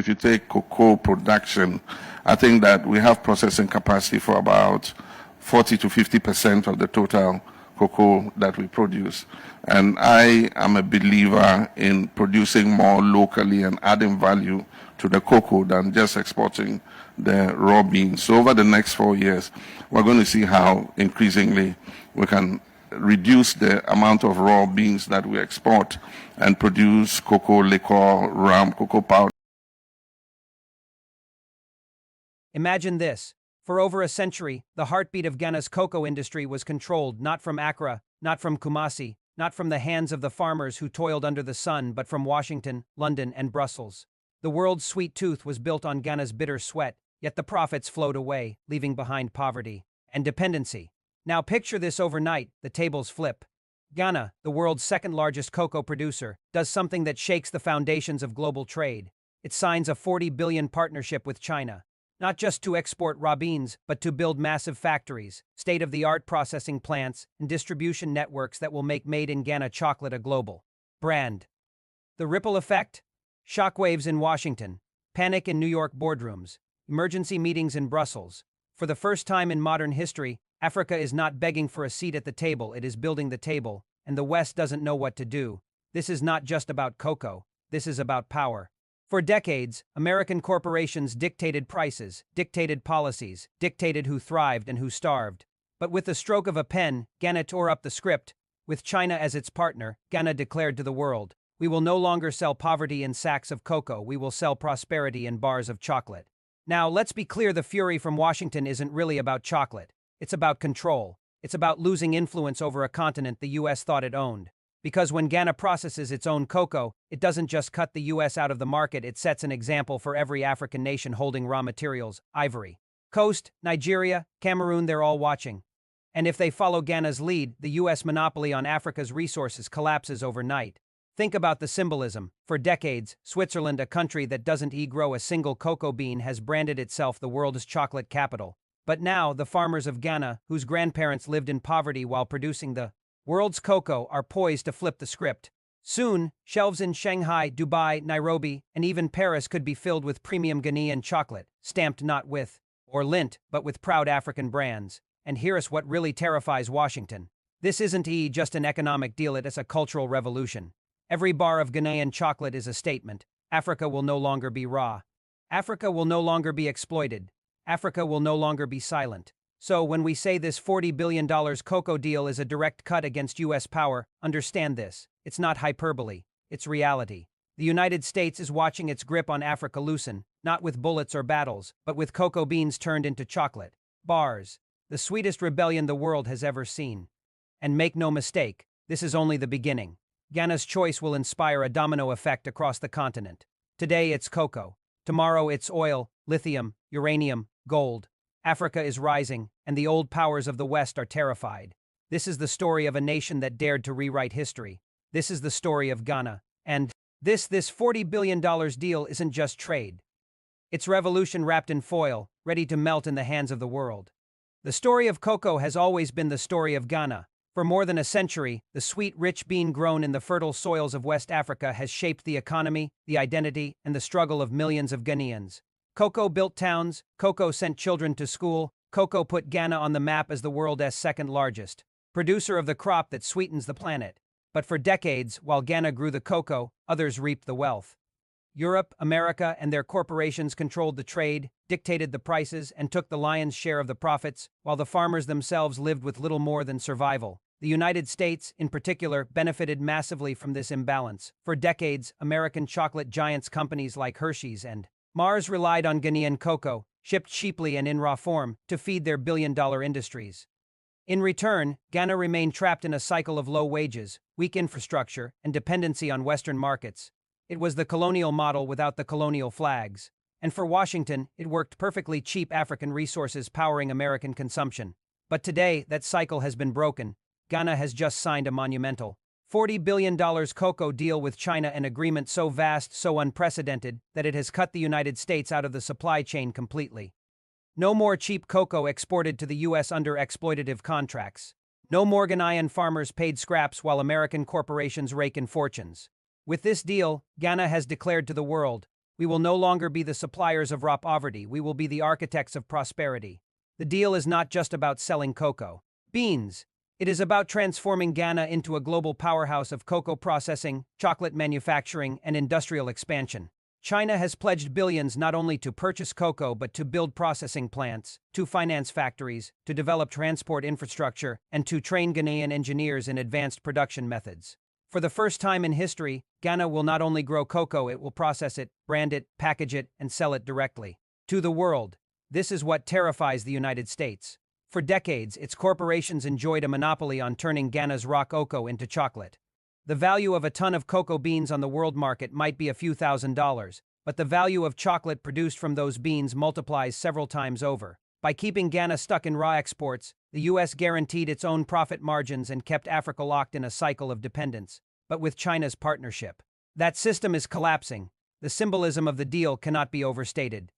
if you take cocoa production, I think that we have processing capacity for about 40 to 50% of the total cocoa that we produce. And I am a believer in producing more locally and adding value to the cocoa than just exporting the raw beans. So over the next 4 years, we're going to see how increasingly we can reduce the amount of raw beans that we export and produce cocoa liquor, rum, cocoa powder. Imagine this. For over a century, the heartbeat of Ghana's cocoa industry was controlled not from Accra, not from Kumasi, not from the hands of the farmers who toiled under the sun, but from Washington, London, and Brussels. The world's sweet tooth was built on Ghana's bitter sweat, yet the profits flowed away, leaving behind poverty and dependency. Now picture this overnight, the tables flip. Ghana, the world's second-largest cocoa producer, does something that shakes the foundations of global trade. It signs a $40 billion partnership with China, not just to export raw beans, but to build massive factories, state-of-the-art processing plants, and distribution networks that will make made-in-Ghana chocolate a global brand. The ripple effect? Shockwaves in Washington, panic in New York boardrooms, emergency meetings in Brussels. For the first time in modern history, Africa is not begging for a seat at the table, it is building the table, and the West doesn't know what to do. This is not just about cocoa, this is about power. For decades, American corporations dictated prices, dictated policies, dictated who thrived and who starved. But with the stroke of a pen, Ghana tore up the script. With China as its partner, Ghana declared to the world, "We will no longer sell poverty in sacks of cocoa, we will sell prosperity in bars of chocolate." Now, let's be clear, the fury from Washington isn't really about chocolate. It's about control. It's about losing influence over a continent the U.S. thought it owned. Because when Ghana processes its own cocoa, it doesn't just cut the U.S. out of the market, it sets an example for every African nation holding raw materials, Ivory Coast, Nigeria, Cameroon, they're all watching. And if they follow Ghana's lead, the U.S. monopoly on Africa's resources collapses overnight. Think about the symbolism. For decades, Switzerland, a country that doesn't grow a single cocoa bean, has branded itself the world's chocolate capital. But now, the farmers of Ghana, whose grandparents lived in poverty while producing the world's cocoa, are poised to flip the script. Soon, shelves in Shanghai, Dubai, Nairobi, and even Paris could be filled with premium Ghanaian chocolate, stamped not with or lint, but with proud African brands. And here's what really terrifies Washington. This isn't just an economic deal, it is a cultural revolution. Every bar of Ghanaian chocolate is a statement. Africa will no longer be raw. Africa will no longer be exploited. Africa will no longer be silent. So when we say this $40 billion cocoa deal is a direct cut against U.S. power, understand this. It's not hyperbole. It's reality. The United States is watching its grip on Africa loosen, not with bullets or battles, but with cocoa beans turned into chocolate bars. The sweetest rebellion the world has ever seen. And make no mistake, this is only the beginning. Ghana's choice will inspire a domino effect across the continent. Today it's cocoa. Tomorrow it's oil, lithium, uranium, gold. Africa is rising, and the old powers of the West are terrified. This is the story of a nation that dared to rewrite history. This is the story of Ghana. And this $40 billion deal isn't just trade. It's revolution wrapped in foil, ready to melt in the hands of the world. The story of cocoa has always been the story of Ghana. For more than a century, the sweet, rich bean grown in the fertile soils of West Africa has shaped the economy, the identity, and the struggle of millions of Ghanaians. Cocoa built towns, cocoa sent children to school, cocoa put Ghana on the map as the world's second largest producer of the crop that sweetens the planet. But for decades, while Ghana grew the cocoa, others reaped the wealth. Europe, America, and their corporations controlled the trade, dictated the prices, and took the lion's share of the profits, while the farmers themselves lived with little more than survival. The United States, in particular, benefited massively from this imbalance. For decades, American chocolate giants companies like Hershey's and Mars relied on Ghanaian cocoa, shipped cheaply and in raw form, to feed their billion-dollar industries. In return, Ghana remained trapped in a cycle of low wages, weak infrastructure, and dependency on Western markets. It was the colonial model without the colonial flags. And for Washington, it worked perfectly: cheap African resources powering American consumption. But today, that cycle has been broken. Ghana has just signed a monumental $40 billion cocoa deal with China, an agreement so vast, so unprecedented, that it has cut the United States out of the supply chain completely. No more cheap cocoa exported to the U.S. under exploitative contracts. No more Ghanaian farmers paid scraps while American corporations rake in fortunes. With this deal, Ghana has declared to the world, We will no longer be the suppliers of raw poverty, we will be the architects of prosperity. The deal is not just about selling cocoa beans. It is about transforming Ghana into a global powerhouse of cocoa processing, chocolate manufacturing, and industrial expansion. China has pledged billions not only to purchase cocoa but to build processing plants, to finance factories, to develop transport infrastructure, and to train Ghanaian engineers in advanced production methods. For the first time in history, Ghana will not only grow cocoa, it will process it, brand it, package it, and sell it directly to the world. This is what terrifies the United States. For decades, its corporations enjoyed a monopoly on turning Ghana's raw cocoa into chocolate. The value of a ton of cocoa beans on the world market might be a few $1,000s, but the value of chocolate produced from those beans multiplies several times over. By keeping Ghana stuck in raw exports, the U.S. guaranteed its own profit margins and kept Africa locked in a cycle of dependence, but with China's partnership. That system is collapsing. The symbolism of the deal cannot be overstated.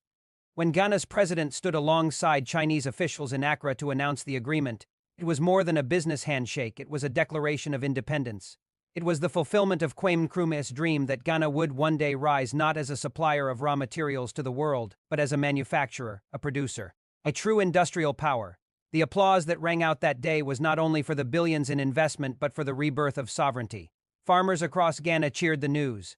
When Ghana's president stood alongside Chinese officials in Accra to announce the agreement, it was more than a business handshake, it was a declaration of independence. It was the fulfillment of Kwame Nkrumah's dream that Ghana would one day rise not as a supplier of raw materials to the world, but as a manufacturer, a producer, a true industrial power. The applause that rang out that day was not only for the billions in investment but for the rebirth of sovereignty. Farmers across Ghana cheered the news.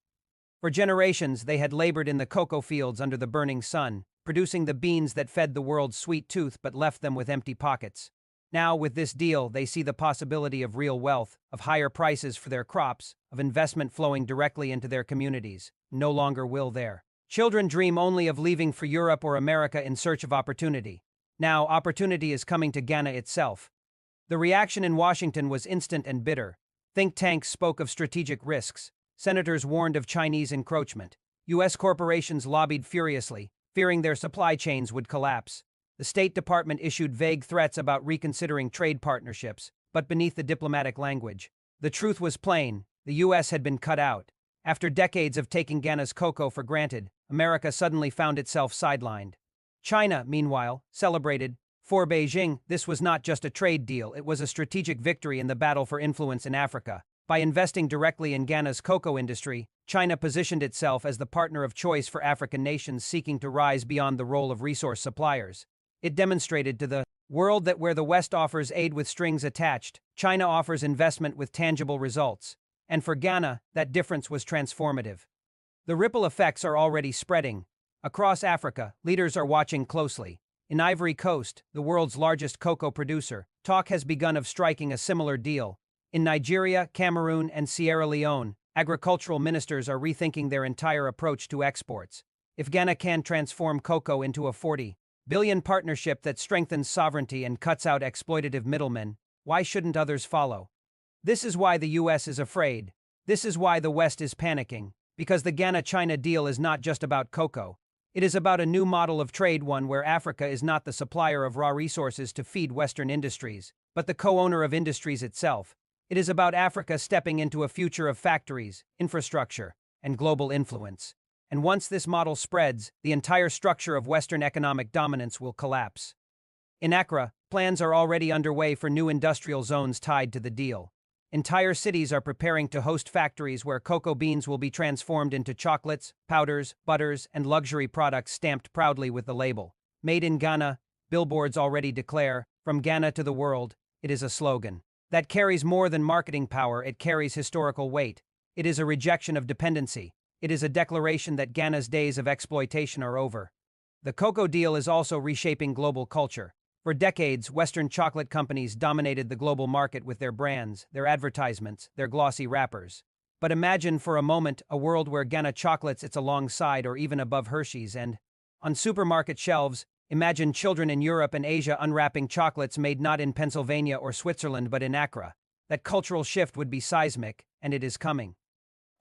For generations, they had labored in the cocoa fields under the burning sun, producing the beans that fed the world's sweet tooth but left them with empty pockets. Now, with this deal, they see the possibility of real wealth, of higher prices for their crops, of investment flowing directly into their communities. No longer will their children dream only of leaving for Europe or America in search of opportunity. Now, opportunity is coming to Ghana itself. The reaction in Washington was instant and bitter. Think tanks spoke of strategic risks. Senators warned of Chinese encroachment. U.S. corporations lobbied furiously, fearing their supply chains would collapse. The State Department issued vague threats about reconsidering trade partnerships, but beneath the diplomatic language, the truth was plain: the U.S. had been cut out. After decades of taking Ghana's cocoa for granted, America suddenly found itself sidelined. China, meanwhile, celebrated. For Beijing, this was not just a trade deal, it was a strategic victory in the battle for influence in Africa. By investing directly in Ghana's cocoa industry, China positioned itself as the partner of choice for African nations seeking to rise beyond the role of resource suppliers. It demonstrated to the world that where the West offers aid with strings attached, China offers investment with tangible results. And for Ghana, that difference was transformative. The ripple effects are already spreading. Across Africa, leaders are watching closely. In Ivory Coast, the world's largest cocoa producer, talk has begun of striking a similar deal. In Nigeria, Cameroon, and Sierra Leone, agricultural ministers are rethinking their entire approach to exports. If Ghana can transform cocoa into a $40 billion partnership that strengthens sovereignty and cuts out exploitative middlemen, why shouldn't others follow? This is why the U.S. is afraid. This is why the West is panicking. Because the Ghana-China deal is not just about cocoa. It is about a new model of trade, one where Africa is not the supplier of raw resources to feed Western industries, but the co-owner of industries itself. It is about Africa stepping into a future of factories, infrastructure, and global influence. And once this model spreads, the entire structure of Western economic dominance will collapse. In Accra, plans are already underway for new industrial zones tied to the deal. Entire cities are preparing to host factories where cocoa beans will be transformed into chocolates, powders, butters, and luxury products stamped proudly with the label "Made in Ghana." Billboards already declare, "From Ghana to the world." It is a slogan that carries more than marketing power, it carries historical weight. It is a rejection of dependency. It is a declaration that Ghana's days of exploitation are over. The cocoa deal is also reshaping global culture. For decades, Western chocolate companies dominated the global market with their brands, their advertisements, their glossy wrappers. But imagine for a moment a world where Ghana chocolate sits alongside or even above Hershey's, and on supermarket shelves, imagine children in Europe and Asia unwrapping chocolates made not in Pennsylvania or Switzerland but in Accra. That cultural shift would be seismic, and it is coming.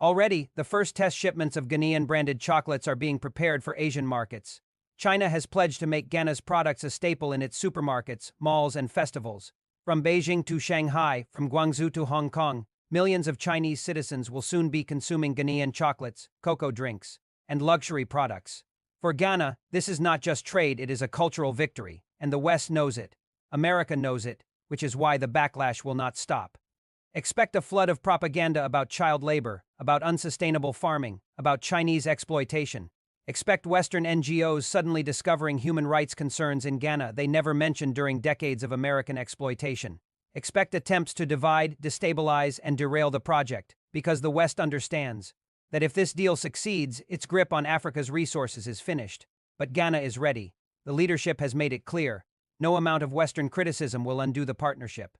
Already, the first test shipments of Ghanaian-branded chocolates are being prepared for Asian markets. China has pledged to make Ghana's products a staple in its supermarkets, malls, and festivals. From Beijing to Shanghai, from Guangzhou to Hong Kong, millions of Chinese citizens will soon be consuming Ghanaian chocolates, cocoa drinks, and luxury products. For Ghana, this is not just trade, it is a cultural victory, and the West knows it. America knows it, which is why the backlash will not stop. Expect a flood of propaganda about child labor, about unsustainable farming, about Chinese exploitation. Expect Western NGOs suddenly discovering human rights concerns in Ghana they never mentioned during decades of American exploitation. Expect attempts to divide, destabilize, and derail the project, because the West understands that if this deal succeeds, its grip on Africa's resources is finished. But Ghana is ready. The leadership has made it clear. No amount of Western criticism will undo the partnership.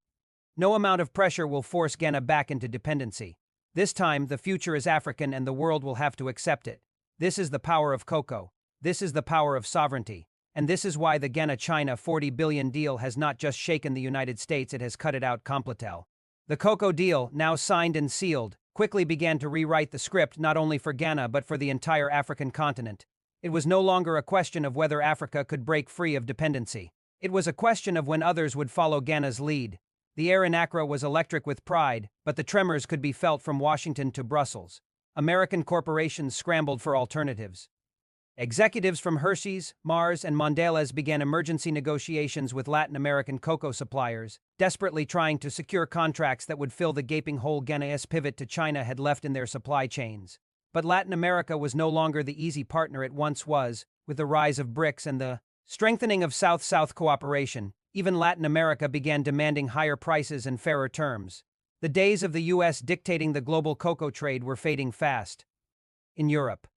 No amount of pressure will force Ghana back into dependency. This time, the future is African and the world will have to accept it. This is the power of cocoa. This is the power of sovereignty. And this is why the Ghana-China $40 billion deal has not just shaken the United States, it has cut it out completely. The cocoa deal, now signed and sealed, quickly began to rewrite the script not only for Ghana but for the entire African continent. It was no longer a question of whether Africa could break free of dependency. It was a question of when others would follow Ghana's lead. The air in Accra was electric with pride, but the tremors could be felt from Washington to Brussels. American corporations scrambled for alternatives. Executives from Hershey's, Mars, and Mondelez began emergency negotiations with Latin American cocoa suppliers, desperately trying to secure contracts that would fill the gaping hole Ghana's pivot to China had left in their supply chains. But Latin America was no longer the easy partner it once was, with the rise of BRICS and the strengthening of South-South cooperation. Even Latin America began demanding higher prices and fairer terms. The days of the U.S. dictating the global cocoa trade were fading fast. In Europe,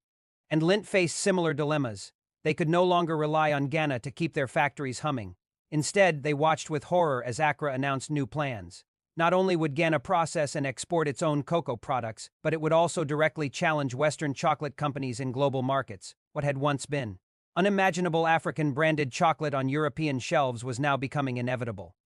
and Lint faced similar dilemmas. They could no longer rely on Ghana to keep their factories humming. Instead, they watched with horror as Accra announced new plans. Not only would Ghana process and export its own cocoa products, but it would also directly challenge Western chocolate companies in global markets. What had once been unimaginable African-branded chocolate on European shelves was now becoming inevitable.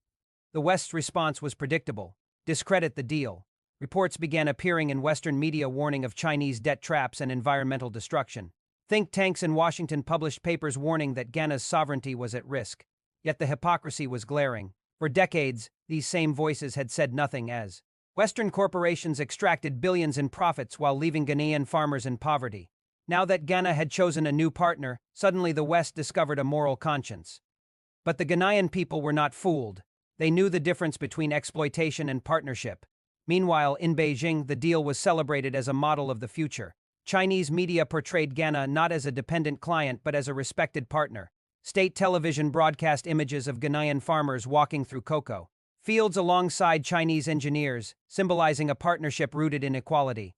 The West's response was predictable. Discredit the deal. Reports began appearing in Western media warning of Chinese debt traps and environmental destruction. Think tanks in Washington published papers warning that Ghana's sovereignty was at risk. Yet the hypocrisy was glaring. For decades, these same voices had said nothing as Western corporations extracted billions in profits while leaving Ghanaian farmers in poverty. Now that Ghana had chosen a new partner, suddenly the West discovered a moral conscience. But the Ghanaian people were not fooled. They knew the difference between exploitation and partnership. Meanwhile, in Beijing, the deal was celebrated as a model of the future. Chinese media portrayed Ghana not as a dependent client but as a respected partner. State television broadcast images of Ghanaian farmers walking through cocoa fields alongside Chinese engineers, symbolizing a partnership rooted in equality.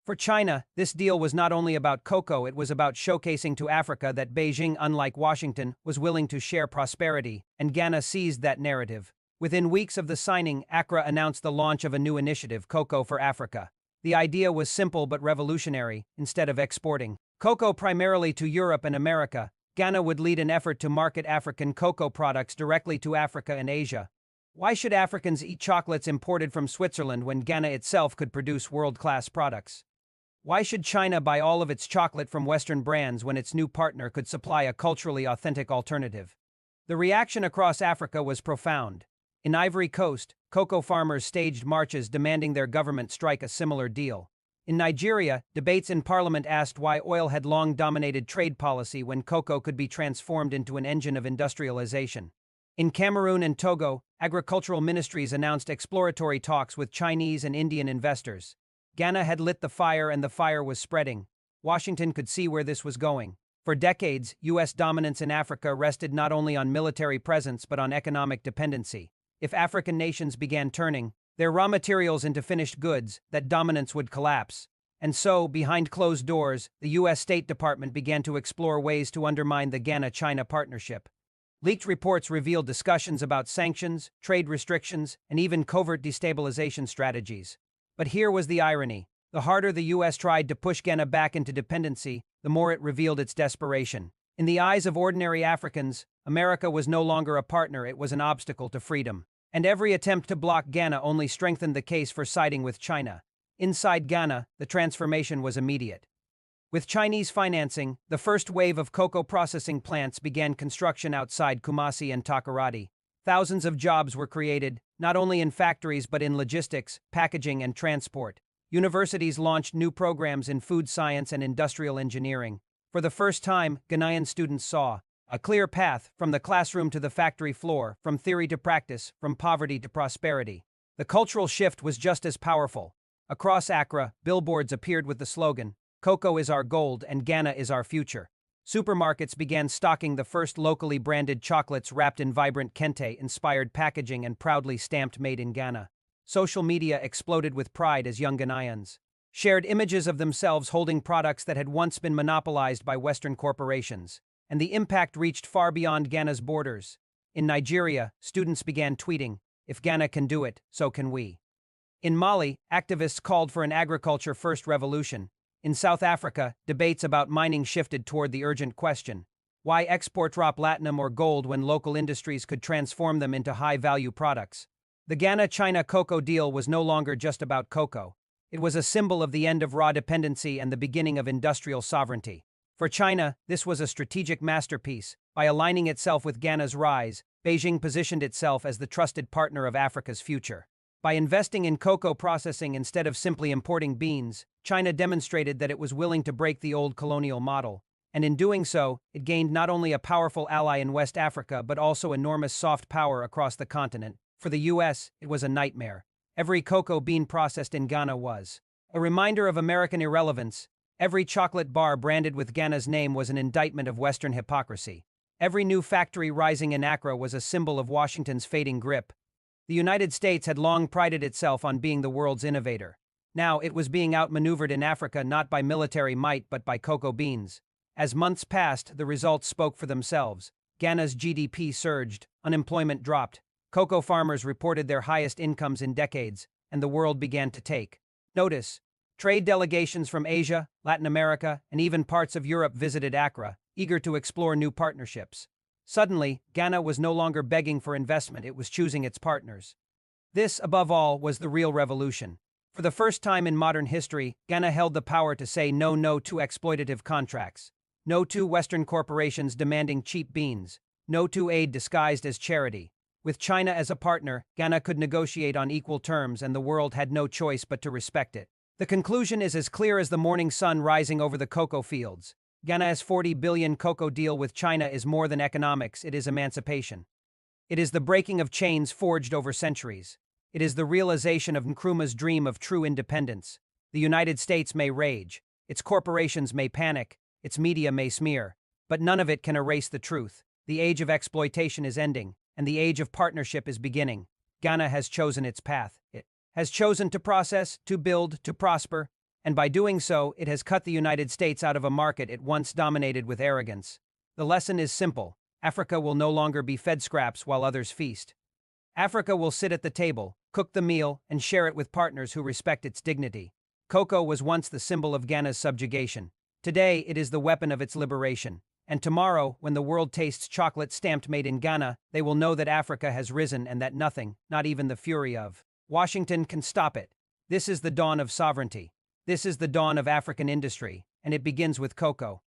For China, this deal was not only about cocoa, it was about showcasing to Africa that Beijing, unlike Washington, was willing to share prosperity, and Ghana seized that narrative. Within weeks of the signing, Accra announced the launch of a new initiative, Cocoa for Africa. The idea was simple but revolutionary. Instead of exporting cocoa primarily to Europe and America, Ghana would lead an effort to market African cocoa products directly to Africa and Asia. Why should Africans eat chocolates imported from Switzerland when Ghana itself could produce world-class products? Why should China buy all of its chocolate from Western brands when its new partner could supply a culturally authentic alternative? The reaction across Africa was profound. In Ivory Coast, cocoa farmers staged marches demanding their government strike a similar deal. In Nigeria, debates in parliament asked why oil had long dominated trade policy when cocoa could be transformed into an engine of industrialization. In Cameroon and Togo, agricultural ministries announced exploratory talks with Chinese and Indian investors. Ghana had lit the fire and the fire was spreading. Washington could see where this was going. For decades, U.S. dominance in Africa rested not only on military presence but on economic dependency. If African nations began turning their raw materials into finished goods, that dominance would collapse. And so, behind closed doors, the U.S. State Department began to explore ways to undermine the Ghana-China partnership. Leaked reports revealed discussions about sanctions, trade restrictions, and even covert destabilization strategies. But here was the irony. The harder the U.S. tried to push Ghana back into dependency, the more it revealed its desperation. In the eyes of ordinary Africans, America was no longer a partner, it was an obstacle to freedom. And every attempt to block Ghana only strengthened the case for siding with China. Inside Ghana, the transformation was immediate. With Chinese financing, the first wave of cocoa processing plants began construction outside Kumasi and Takoradi. Thousands of jobs were created, not only in factories but in logistics, packaging, and transport. Universities launched new programs in food science and industrial engineering. For the first time, Ghanaian students saw a clear path from the classroom to the factory floor, from theory to practice, from poverty to prosperity. The cultural shift was just as powerful. Across Accra, billboards appeared with the slogan, Cocoa is our gold and Ghana is our future. Supermarkets began stocking the first locally branded chocolates wrapped in vibrant kente-inspired packaging and proudly stamped made in Ghana. Social media exploded with pride as young Ghanaians shared images of themselves holding products that had once been monopolized by Western corporations, and the impact reached far beyond Ghana's borders. In Nigeria, students began tweeting, "If Ghana can do it, so can we." In Mali, activists called for an agriculture-first revolution. In South Africa, debates about mining shifted toward the urgent question: why export platinum or gold when local industries could transform them into high-value products? The Ghana-China cocoa deal was no longer just about cocoa. It was a symbol of the end of raw dependency and the beginning of industrial sovereignty. For China, this was a strategic masterpiece. By aligning itself with Ghana's rise, Beijing positioned itself as the trusted partner of Africa's future. By investing in cocoa processing instead of simply importing beans, China demonstrated that it was willing to break the old colonial model. And in doing so, it gained not only a powerful ally in West Africa but also enormous soft power across the continent. For the US, it was a nightmare. Every cocoa bean processed in Ghana was a reminder of American irrelevance. Every chocolate bar branded with Ghana's name was an indictment of Western hypocrisy. Every new factory rising in Accra was a symbol of Washington's fading grip. The United States had long prided itself on being the world's innovator. Now it was being outmaneuvered in Africa not by military might but by cocoa beans. As months passed, the results spoke for themselves. Ghana's GDP surged, unemployment dropped, cocoa farmers reported their highest incomes in decades, and the world began to take notice. Trade delegations from Asia, Latin America, and even parts of Europe visited Accra, eager to explore new partnerships. Suddenly, Ghana was no longer begging for investment, it was choosing its partners. This, above all, was the real revolution. For the first time in modern history, Ghana held the power to say no to exploitative contracts, no to Western corporations demanding cheap beans, no to aid disguised as charity. With China as a partner, Ghana could negotiate on equal terms and the world had no choice but to respect it. The conclusion is as clear as the morning sun rising over the cocoa fields. Ghana's $40 billion cocoa deal with China is more than economics, it is emancipation. It is the breaking of chains forged over centuries. It is the realization of Nkrumah's dream of true independence. The United States may rage, its corporations may panic, its media may smear, but none of it can erase the truth. The age of exploitation is ending, and the age of partnership is beginning. Ghana has chosen its path. It has chosen to process, to build, to prosper, and by doing so, it has cut the United States out of a market it once dominated with arrogance. The lesson is simple. Africa will no longer be fed scraps while others feast. Africa will sit at the table, cook the meal, and share it with partners who respect its dignity. Cocoa was once the symbol of Ghana's subjugation. Today, it is the weapon of its liberation. And tomorrow, when the world tastes chocolate stamped made in Ghana, they will know that Africa has risen and that nothing, not even the fury of Washington, can stop it. This is the dawn of sovereignty. This is the dawn of African industry, and it begins with cocoa.